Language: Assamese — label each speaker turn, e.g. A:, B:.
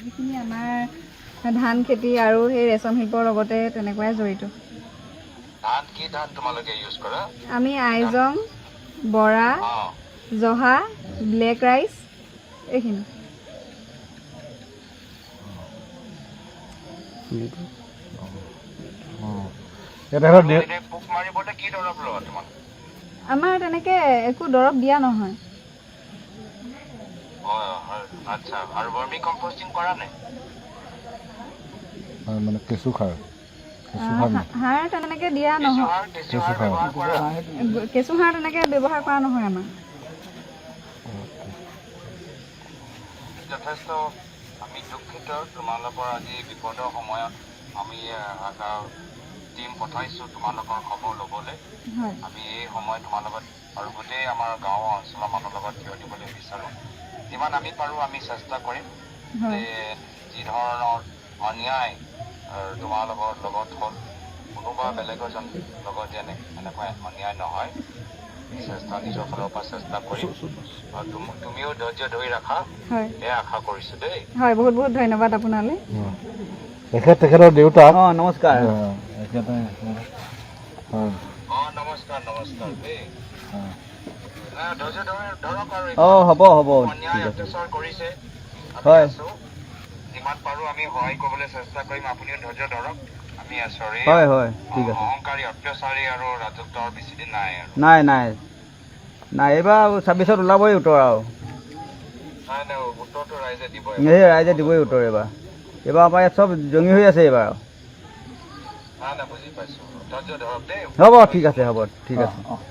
A: যিখিনি আমাৰ ধান খেতি আৰু সেই ৰেচম শিল্পৰ লগতে তেনেকুৱাই জড়িত।
B: ধান কি ধান তোমালোকে ইউজ কৰা?
A: আমি আইজং, বৰা, জহা, ব্লেক ৰাইচ এইখিনি।
B: পোক মাৰিবতে কি দৰৱ লোৱা তোমালোকে?
A: আমাৰ তেনেকে একো দৰৱ দিয়া নহয়।
B: আচ্ছা, আৰু ভাৰ্মি কম্পোষ্টিং কৰা নাই?
C: মানে কেঁচু সাৰ
A: সাৰ তেনেকে দিয়া নহয়। কেঁচু সাৰ তেনেকে ব্যৱহাৰ কৰা নহয় আমাৰ।
B: যথেষ্ট আমি দুখিত তোমালোকৰ আজি বিপদৰ সময়ত আমি টিম পঠাইছোঁ তোমালোকৰ খবৰ ল'বলৈ। আমি এই সময় তোমাৰ লগত আৰু গোটেই আমাৰ গাঁও অঞ্চলৰ মানুহৰ লগত থিয় দিবলৈ বিচাৰোঁ। যিমান আমি পাৰোঁ আমি চেষ্টা কৰিম যে যি ধৰণৰ অন্যায় তোমালোকৰ লগত হ'ল কোনোবা বেলেগৰ লগত যেনে এনেকুৱা অন্যায় নহয়, চেষ্টা নিজৰ ফালৰ পৰা চেষ্টা কৰিম। আৰু তুমিও ধৈৰ্য ধৰি ৰাখা, এয়া আশা কৰিছোঁ দেই।
A: হয়, বহুত বহুত ধন্যবাদ আপোনালৈ।
C: তেখেতৰ দেউতাক।
D: নমস্কাৰ।
B: নমস্কাৰ দেই। ধৈৰ্য ধৰক আৰু
D: হ'ব
B: অন্যায় অত্যাচাৰ কৰিছে।
D: হয়,
B: যিমান পাৰোঁ আমি সহায় কৰিবলৈ চেষ্টা কৰিম। আপুনিও ধৈৰ্য ধৰক। আমি আছোঁ।
D: হয়, ঠিক আছে।
B: অহংকাৰী অত্যাচাৰী আৰু ৰাজত্বৰ বেছিদিন নাই আৰু।
D: নাই এইবাৰ 26ত ওলাবই উত্তৰ আৰু।
B: নাই উত্তৰটো ৰাইজে দিব।
D: এই ৰাইজে দিবই উত্তৰ এইবাৰ আমাৰ ইয়াত চব জঙি হৈ আছে এইবাৰ।
B: বুজি পাইছোঁ। ধৈৰ্য ধৰক দেই।
D: হ'ব, ঠিক আছে।